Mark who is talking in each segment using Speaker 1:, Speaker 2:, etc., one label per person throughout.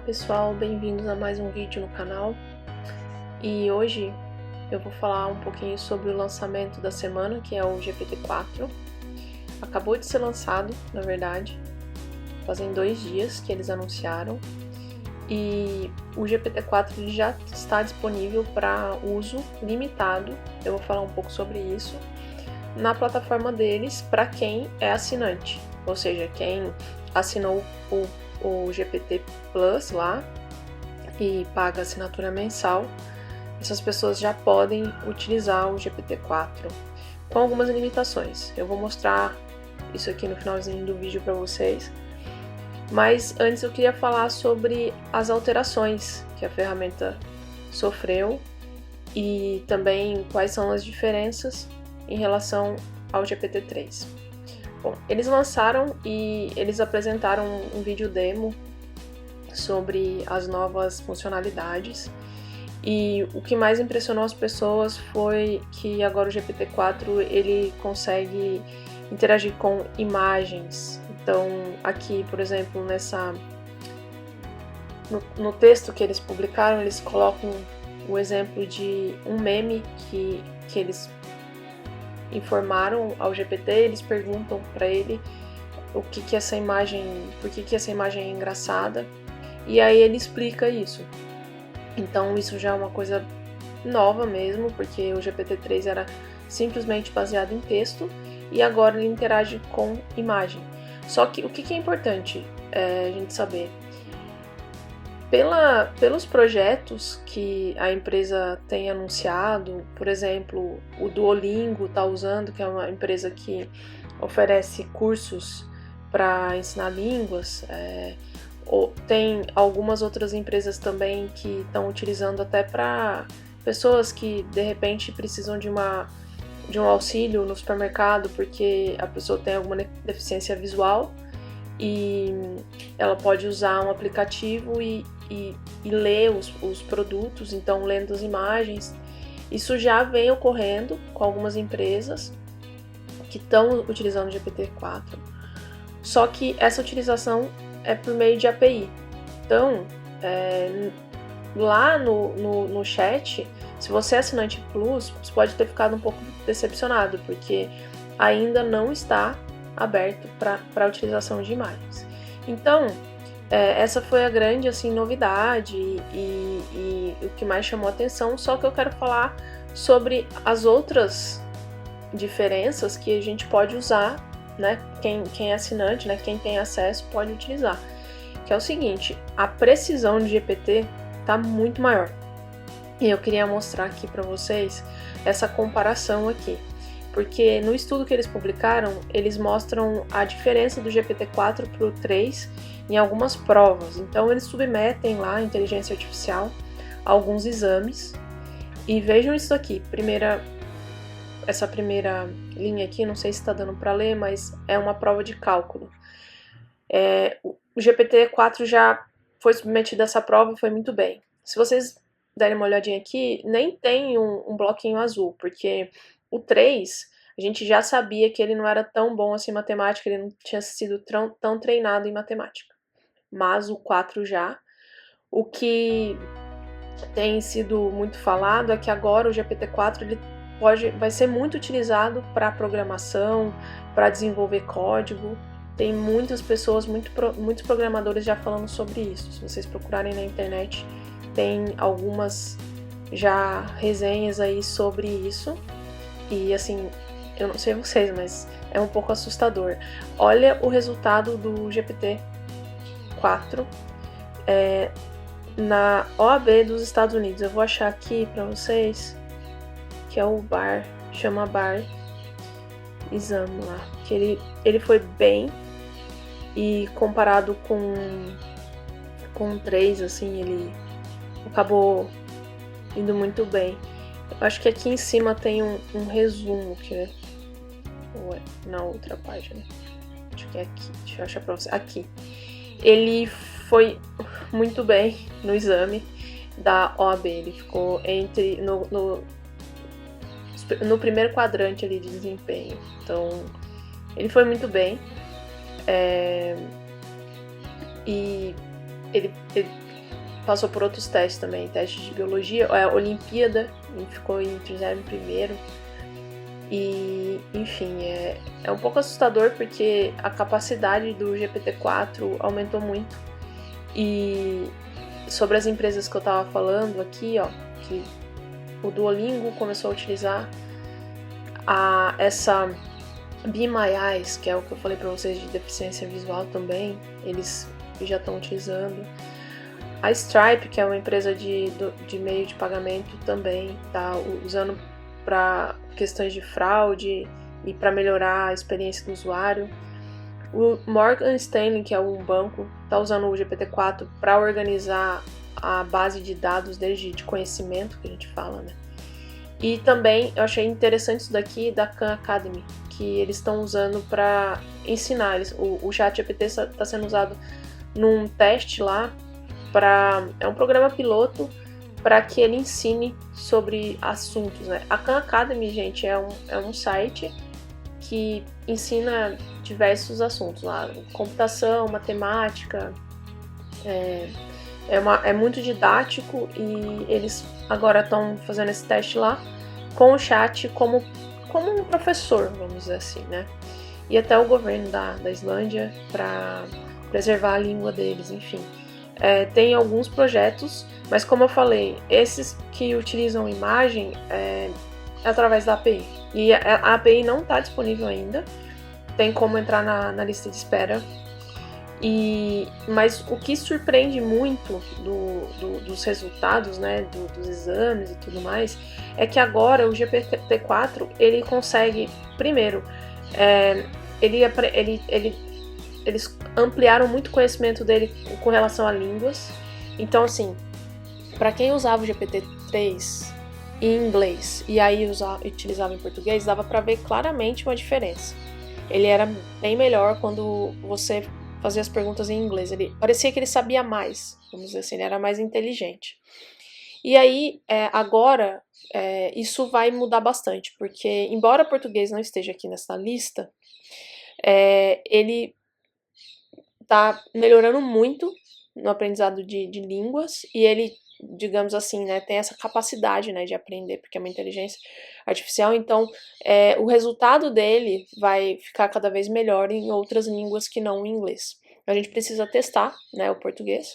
Speaker 1: pessoal, bem-vindos a mais um vídeo no canal. E hoje eu vou falar um pouquinho sobre o lançamento da semana, que é o GPT-4. Acabou de ser lançado, na verdade, fazem 2 dias que eles anunciaram. E o GPT-4 ele já está disponível para uso limitado, eu vou falar um pouco sobre isso, na plataforma deles para quem é assinante, ou seja, quem assinou o GPT Plus lá e paga assinatura mensal, essas pessoas já podem utilizar o GPT-4 com algumas limitações. Eu vou mostrar isso aqui no finalzinho do vídeo para vocês. Mas antes eu queria falar sobre as alterações que a ferramenta sofreu e também quais são as diferenças em relação ao GPT-3. Bom, eles lançaram e eles apresentaram um vídeo demo sobre as novas funcionalidades, e o que mais impressionou as pessoas foi que agora o GPT-4 ele consegue interagir com imagens. Então aqui, por exemplo, no texto que eles publicaram, eles colocam o exemplo de um meme que eles informaram ao GPT, eles perguntam para ele o que essa imagem, por que essa imagem é engraçada, e aí ele explica isso. Então isso já é uma coisa nova mesmo, porque o GPT-3 era simplesmente baseado em texto e agora ele interage com imagem. Só que o que é importante a gente saber? Pelos projetos que a empresa tem anunciado, por exemplo, o Duolingo está usando, que é uma empresa que oferece cursos para ensinar línguas, tem algumas outras empresas também que estão utilizando até para pessoas que de repente precisam de um auxílio no supermercado porque a pessoa tem alguma deficiência visual e ela pode usar um aplicativo e ler os produtos, então lendo as imagens. Isso já vem ocorrendo com algumas empresas que estão utilizando o GPT-4, só que essa utilização é por meio de API. Então, lá no chat, se você é assinante Plus, você pode ter ficado um pouco decepcionado, porque ainda não está aberto para a utilização de imagens. Então, essa foi a grande novidade e o que mais chamou a atenção, só que eu quero falar sobre as outras diferenças que a gente pode usar, né? Quem é assinante, né? Quem tem acesso pode utilizar, que é o seguinte: a precisão de GPT está muito maior. E eu queria mostrar aqui para vocês essa comparação aqui, porque no estudo que eles publicaram, eles mostram a diferença do GPT-4 para o 3 em algumas provas. Então eles submetem lá a inteligência artificial a alguns exames, e vejam isso aqui. Essa primeira linha aqui, não sei se está dando para ler, mas é uma prova de cálculo. O GPT-4 já foi submetido a essa prova e foi muito bem. Se vocês derem uma olhadinha aqui, nem tem um bloquinho azul, porque o 3, a gente já sabia que ele não era tão bom assim em matemática, ele não tinha sido tão treinado em matemática. Mas o 4 já. O que tem sido muito falado é que agora o GPT-4 ele vai ser muito utilizado para programação, para desenvolver código. Tem muitas pessoas, muitos programadores já falando sobre isso. Se vocês procurarem na internet, tem algumas já resenhas aí sobre isso. E assim, eu não sei vocês, mas é um pouco assustador. Olha o resultado do GPT-4 na OAB dos Estados Unidos. Eu vou achar aqui para vocês, que é o BAR, chama BAR Exame lá, que ele foi bem, e comparado com 3, assim, ele acabou indo muito bem. Eu acho que aqui em cima tem um resumo, que é na outra página. Acho que é aqui, deixa eu achar pra você. Aqui. Ele foi muito bem no exame da OAB, ele ficou no primeiro quadrante ali de desempenho. Então, ele foi muito bem. E ele passou por outros testes também, testes de biologia, a Olimpíada, ele ficou entre o 0 e o primeiro. E, enfim, é um pouco assustador porque a capacidade do GPT-4 aumentou muito. E sobre as empresas que eu tava falando aqui, ó, que o Duolingo começou a utilizar essa Be My Eyes, que é o que eu falei pra vocês de deficiência visual também, eles já estão utilizando. A Stripe, que é uma empresa de meio de pagamento, também tá usando para questões de fraude e para melhorar a experiência do usuário. O Morgan Stanley, que é um banco, está usando o GPT-4 para organizar a base de dados deles de conhecimento, que a gente fala, né? E também eu achei interessante isso daqui da Khan Academy, que eles estão usando para ensinar. O ChatGPT está sendo usado num teste lá, é um programa piloto para que ele ensine sobre assuntos, né? A Khan Academy, gente, é um site que ensina diversos assuntos lá, computação, matemática, é muito didático e eles agora estão fazendo esse teste lá com o chat como um professor, vamos dizer assim, né? E até o governo da Islândia para preservar a língua deles, enfim. Tem alguns projetos, mas como eu falei, esses que utilizam imagem é através da API. E a API não está disponível ainda, tem como entrar na lista de espera. Mas o que surpreende muito dos resultados, né, dos exames e tudo mais, é que agora o GPT-4 ele consegue, primeiro, eles ampliaram muito o conhecimento dele com relação a línguas. Então, assim, para quem usava o GPT-3 em inglês e aí utilizava em português, dava para ver claramente uma diferença. Ele era bem melhor quando você fazia as perguntas em inglês. Parecia que ele sabia mais, vamos dizer assim, ele era mais inteligente. E aí, agora, isso vai mudar bastante, porque embora português não esteja aqui nessa lista, ele está melhorando muito no aprendizado de línguas e ele, digamos assim, né, tem essa capacidade, né, de aprender, porque é uma inteligência artificial, então o resultado dele vai ficar cada vez melhor em outras línguas que não o inglês. A gente precisa testar, né, o português.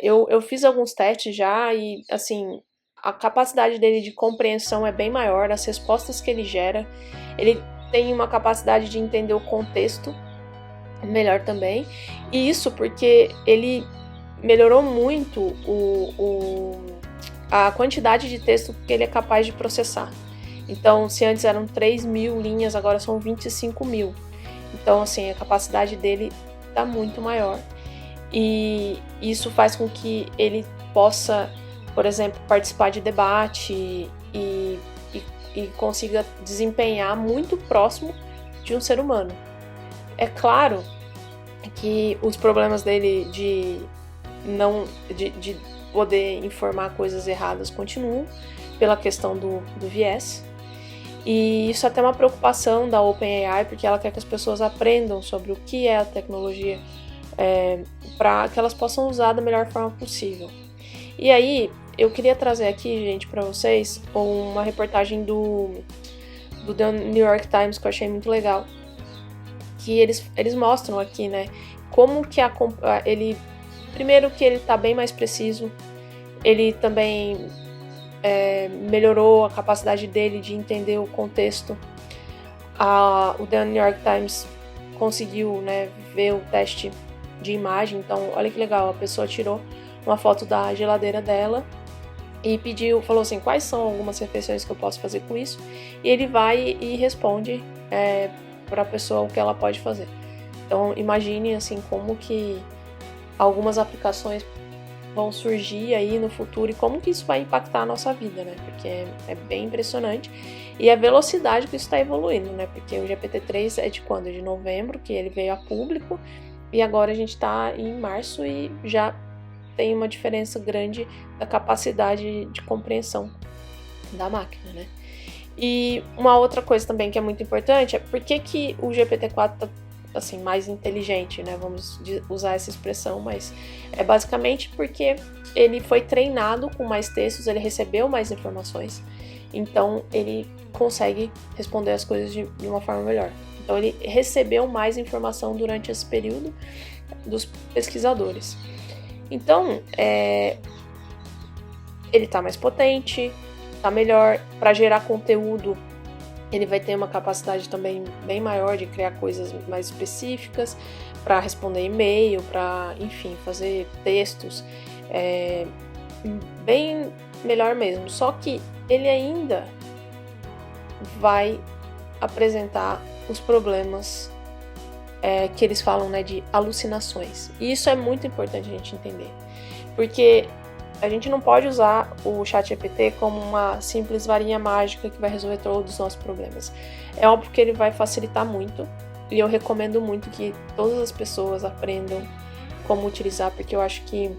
Speaker 1: Eu fiz alguns testes já e, assim, a capacidade dele de compreensão é bem maior, as respostas que ele gera, ele tem uma capacidade de entender o contexto melhor também, e isso porque ele melhorou muito a quantidade de texto que ele é capaz de processar. Então, se antes eram 3.000 linhas, agora são 25.000. Então, assim, a capacidade dele está muito maior. E isso faz com que ele possa, por exemplo, participar de debate e consiga desempenhar muito próximo de um ser humano. É claro que os problemas dele de poder informar coisas erradas continuam pela questão do viés. E isso é até uma preocupação da OpenAI, porque ela quer que as pessoas aprendam sobre o que é a tecnologia para que elas possam usar da melhor forma possível. E aí, eu queria trazer aqui, gente, para vocês uma reportagem do The New York Times que eu achei muito legal, que eles mostram aqui, né, como que ele, primeiro que ele está bem mais preciso, ele também melhorou a capacidade dele de entender o contexto. O The New York Times conseguiu, né, ver o teste de imagem, então olha que legal, a pessoa tirou uma foto da geladeira dela e falou assim, quais são algumas refeições que eu posso fazer com isso, e ele vai e responde para a pessoa o que ela pode fazer. Então imagine assim como que algumas aplicações vão surgir aí no futuro e como que isso vai impactar a nossa vida, né? Porque é bem impressionante. E a velocidade que isso está evoluindo, né? Porque o GPT-3 é de quando? De novembro, que ele veio a público, e agora a gente está em março e já tem uma diferença grande da capacidade de compreensão da máquina, né? E uma outra coisa também que é muito importante é por que o GPT-4 assim, mais inteligente, né? Vamos usar essa expressão, mas é basicamente porque ele foi treinado com mais textos, ele recebeu mais informações, então ele consegue responder as coisas de uma forma melhor. Então ele recebeu mais informação durante esse período dos pesquisadores. Então, ele está mais potente, está melhor para gerar conteúdo. Ele vai ter uma capacidade também bem maior de criar coisas mais específicas, para responder e-mail, para, enfim, fazer textos, bem melhor mesmo. Só que ele ainda vai apresentar os problemas que eles falam, né, de alucinações. E isso é muito importante a gente entender, porque a gente não pode usar o ChatGPT como uma simples varinha mágica que vai resolver todos os nossos problemas. É óbvio que ele vai facilitar muito, e eu recomendo muito que todas as pessoas aprendam como utilizar, porque eu acho que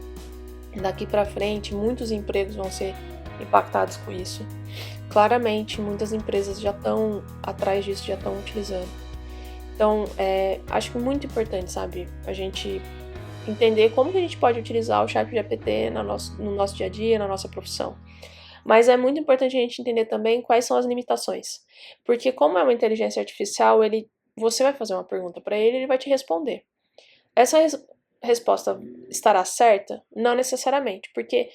Speaker 1: daqui para frente muitos empregos vão ser impactados com isso. Claramente, muitas empresas já estão atrás disso, já estão utilizando. Então, acho que é muito importante, sabe, a gente entender como que a gente pode utilizar o ChatGPT no nosso dia a dia, na nossa profissão. Mas é muito importante a gente entender também quais são as limitações. Porque como é uma inteligência artificial, você vai fazer uma pergunta para ele, ele vai te responder. Essa resposta estará certa? Não necessariamente, porque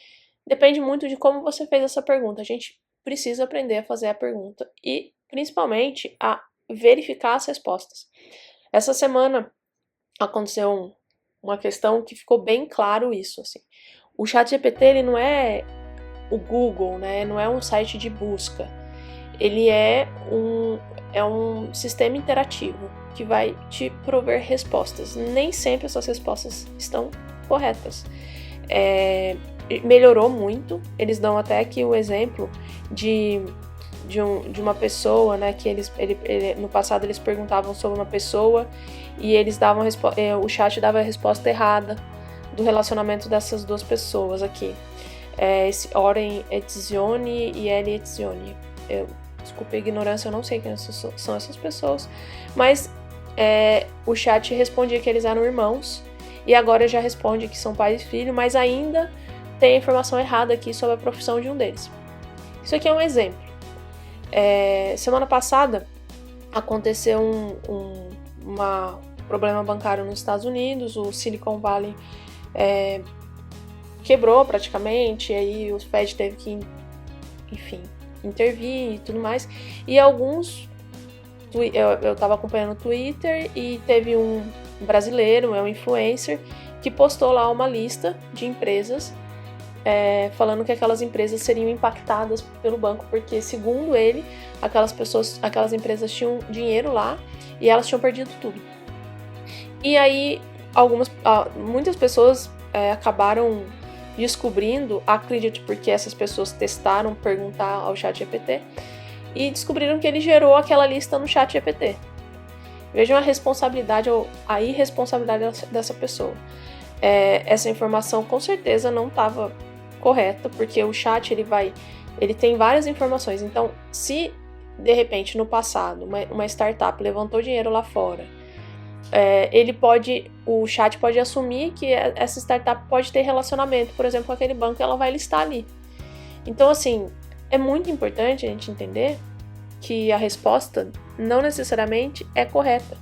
Speaker 1: depende muito de como você fez essa pergunta. A gente precisa aprender a fazer a pergunta e, principalmente, a verificar as respostas. Essa semana aconteceu uma questão que ficou bem claro isso, assim. O ChatGPT, ele não é o Google, né? Não é um site de busca. Ele é um sistema interativo que vai te prover respostas. Nem sempre essas respostas estão corretas. Melhorou muito. Eles dão até aqui o exemplo de uma pessoa, né, que no passado eles perguntavam sobre uma pessoa e eles davam o chat dava a resposta errada do relacionamento dessas duas pessoas aqui. Oren Etzioni e Eli Etzioni. Desculpa a ignorância, eu não sei quem são essas pessoas, mas o chat respondia que eles eram irmãos e agora já responde que são pai e filho, mas ainda tem a informação errada aqui sobre a profissão de um deles. Isso aqui é um exemplo. Semana passada aconteceu um problema bancário nos Estados Unidos, o Silicon Valley quebrou praticamente, e aí o Fed teve que, enfim, intervir e tudo mais. E alguns, eu estava acompanhando o Twitter e teve um brasileiro, um influencer, que postou lá uma lista de empresas falando que aquelas empresas seriam impactadas pelo banco, porque segundo ele, aquelas empresas tinham dinheiro lá e elas tinham perdido tudo. E aí muitas pessoas acabaram descobrindo, acredito porque essas pessoas testaram perguntar ao ChatGPT e descobriram que ele gerou aquela lista no ChatGPT. Vejam a responsabilidade ou a irresponsabilidade dessa pessoa. Essa informação com certeza não estava correta, porque o chat ele tem várias informações. Então, se de repente no passado uma startup levantou dinheiro lá fora, o chat pode assumir que essa startup pode ter relacionamento, por exemplo, com aquele banco, ela vai listar ali. Então, assim, é muito importante a gente entender que a resposta não necessariamente é correta,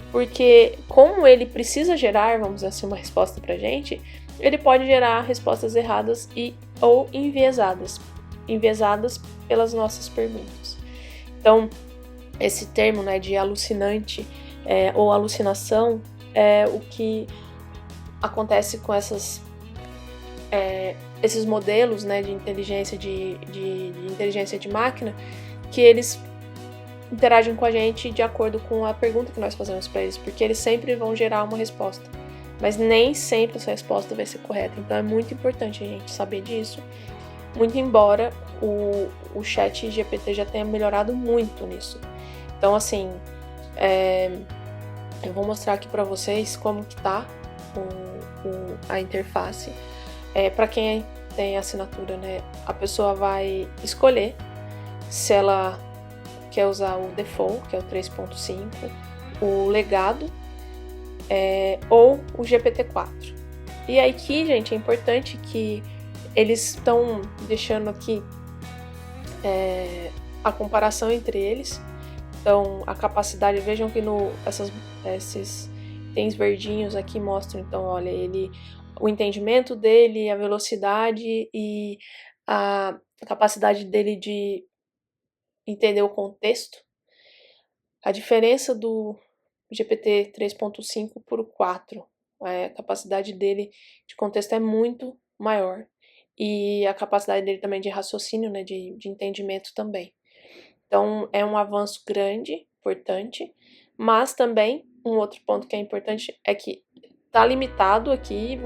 Speaker 1: porque como ele precisa gerar, vamos dizer assim, uma resposta pra gente, ele pode gerar respostas erradas ou enviesadas pelas nossas perguntas. Então, esse termo, né, de alucinante ou alucinação é o que acontece com esses modelos, né, de inteligência de inteligência de máquina, que eles interagem com a gente de acordo com a pergunta que nós fazemos para eles, porque eles sempre vão gerar uma resposta, mas nem sempre essa resposta vai ser correta. Então é muito importante a gente saber disso, muito embora o ChatGPT já tenha melhorado muito nisso. Então, assim, eu vou mostrar aqui para vocês como que tá a interface. Para quem tem assinatura, né, a pessoa vai escolher se ela quer usar o default, que é o 3.5, o legado ou o GPT-4. E aí aqui, gente, é importante que eles estão deixando aqui a comparação entre eles. Então, a capacidade, vejam que esses itens verdinhos aqui mostram, então, olha, o entendimento dele, a velocidade e a capacidade dele de entender o contexto. A diferença do GPT 3.5 por 4, a capacidade dele de contexto é muito maior. E a capacidade dele também de raciocínio, né, de entendimento também. Então, é um avanço grande, importante, mas também um outro ponto que é importante é que tá limitado aqui,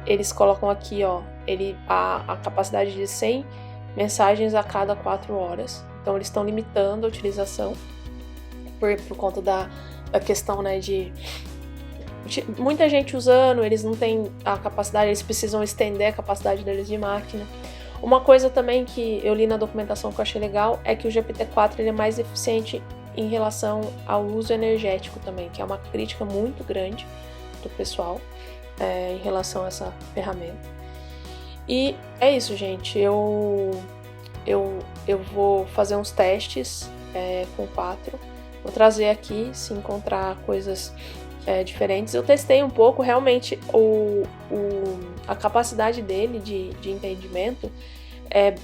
Speaker 1: eles colocam aqui, ó, a capacidade de 100 mensagens a cada 4 horas. Então, eles estão limitando a utilização por conta da questão, né, de muita gente usando, eles não têm a capacidade, eles precisam estender a capacidade deles de máquina. Uma coisa também que eu li na documentação que eu achei legal é que o GPT-4 ele é mais eficiente em relação ao uso energético também, que é uma crítica muito grande do pessoal em relação a essa ferramenta. E é isso, gente. Eu vou fazer uns testes com 4. Vou trazer aqui, se encontrar coisas diferentes. Eu testei um pouco, realmente a capacidade dele de entendimento é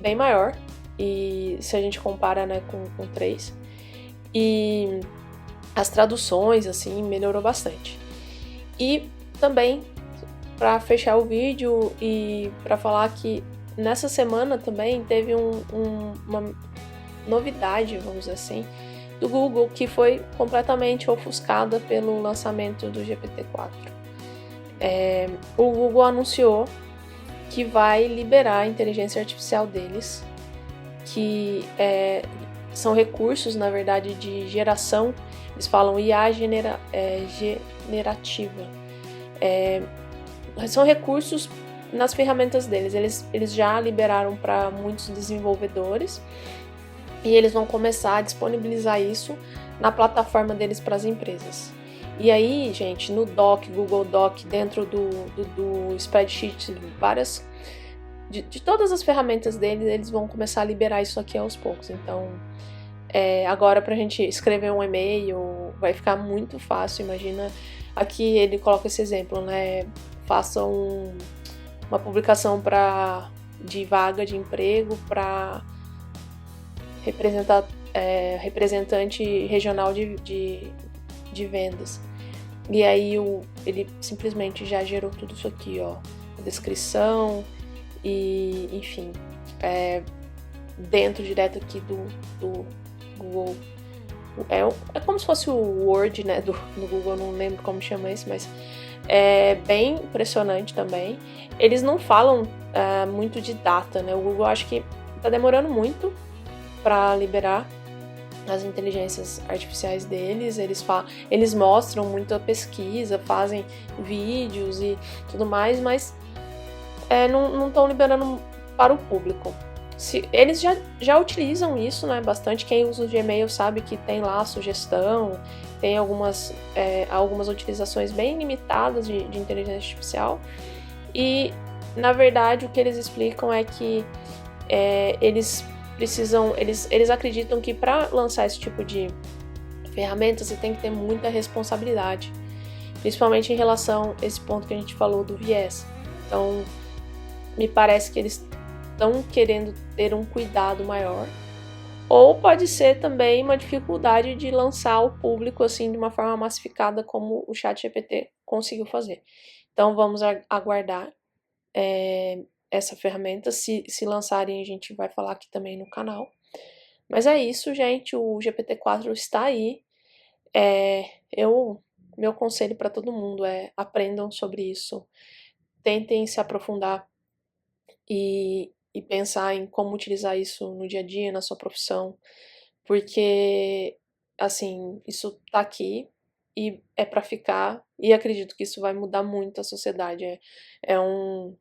Speaker 1: bem maior, e se a gente compara, né, com 3. E as traduções, assim, melhorou bastante. E também, para fechar o vídeo e para falar que nessa semana também teve uma novidade, vamos dizer assim, do Google, que foi completamente ofuscada pelo lançamento do GPT-4. O Google anunciou que vai liberar a inteligência artificial deles, que são recursos, na verdade, de geração. Eles falam IA generativa. São recursos nas ferramentas deles. Eles já liberaram para muitos desenvolvedores, e eles vão começar a disponibilizar isso na plataforma deles para as empresas. E aí, gente, no Google Doc, dentro do spreadsheet, de todas as ferramentas deles, eles vão começar a liberar isso aqui aos poucos. Então, agora para a gente escrever um e-mail vai ficar muito fácil. Imagina, aqui ele coloca esse exemplo, né? Faça uma publicação de vaga de emprego para representante regional de vendas. E aí ele simplesmente já gerou tudo isso aqui, ó, a descrição e, enfim, dentro direto aqui do Google. É como se fosse o Word, né, do Google, não lembro como chama isso, mas é bem impressionante também. Eles não falam muito de data, né? O Google acho que tá demorando muito para liberar as inteligências artificiais deles. Eles mostram muita pesquisa, fazem vídeos e tudo mais, mas não estão liberando para o público. Eles já utilizam isso, né, bastante. Quem usa o Gmail sabe que tem lá a sugestão, tem algumas utilizações bem limitadas de inteligência artificial. E, na verdade, o que eles explicam é que eles acreditam que para lançar esse tipo de ferramenta você tem que ter muita responsabilidade, principalmente em relação a esse ponto que a gente falou do viés. Então, me parece que eles estão querendo ter um cuidado maior, ou pode ser também uma dificuldade de lançar ao público assim de uma forma massificada como o ChatGPT conseguiu fazer. Então vamos aguardar essa ferramenta. Se lançarem, a gente vai falar aqui também no canal. Mas é isso, gente. O GPT-4 está aí. Meu conselho para todo mundo é aprendam sobre isso. Tentem se aprofundar e pensar em como utilizar isso no dia a dia, na sua profissão. Porque, assim, isso tá aqui e é para ficar. E acredito que isso vai mudar muito a sociedade. É um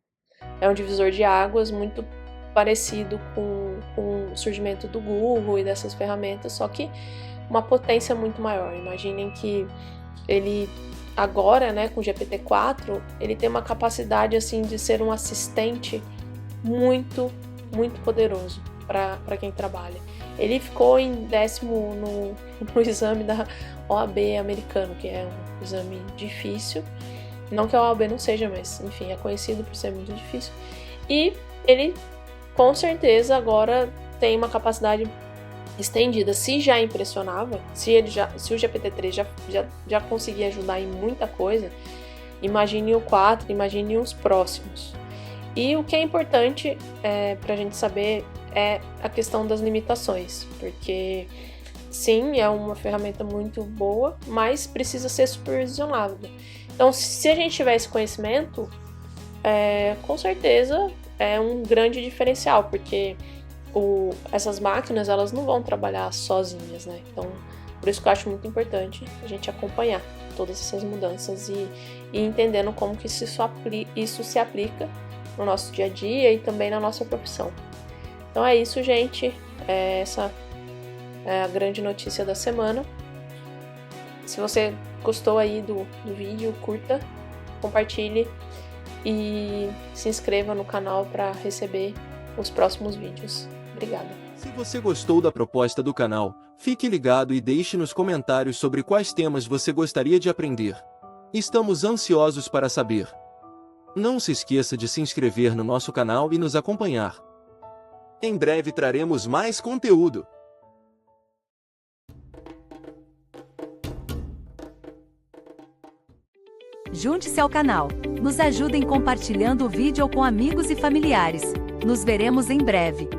Speaker 1: divisor de águas muito parecido com o surgimento do Google e dessas ferramentas, só que uma potência muito maior. Imaginem que ele agora, né, com o GPT-4, ele tem uma capacidade assim de ser um assistente muito, muito poderoso para quem trabalha. Ele ficou em 10º no exame da OAB americano, que é um exame difícil. Não que a OAB não seja, mas enfim, é conhecido por ser muito difícil. E ele, com certeza, agora tem uma capacidade estendida. Se já impressionava, se o GPT-3 já conseguia ajudar em muita coisa, imagine o 4, imagine os próximos. E o que é importante para a gente saber é a questão das limitações, porque sim, é uma ferramenta muito boa, mas precisa ser supervisionada. Então, se a gente tiver esse conhecimento, com certeza é um grande diferencial, porque essas máquinas, elas não vão trabalhar sozinhas, né? Então, por isso que eu acho muito importante a gente acompanhar todas essas mudanças e entendendo como que isso se aplica no nosso dia a dia e também na nossa profissão. Então é isso, gente. Essa é a grande notícia da semana. Se você gostou aí do vídeo, curta, compartilhe e se inscreva no canal para receber os próximos vídeos. Obrigada.
Speaker 2: Se você gostou da proposta do canal, fique ligado e deixe nos comentários sobre quais temas você gostaria de aprender. Estamos ansiosos para saber. Não se esqueça de se inscrever no nosso canal e nos acompanhar. Em breve traremos mais conteúdo.
Speaker 3: Junte-se ao canal. Nos ajudem compartilhando o vídeo com amigos e familiares. Nos veremos em breve.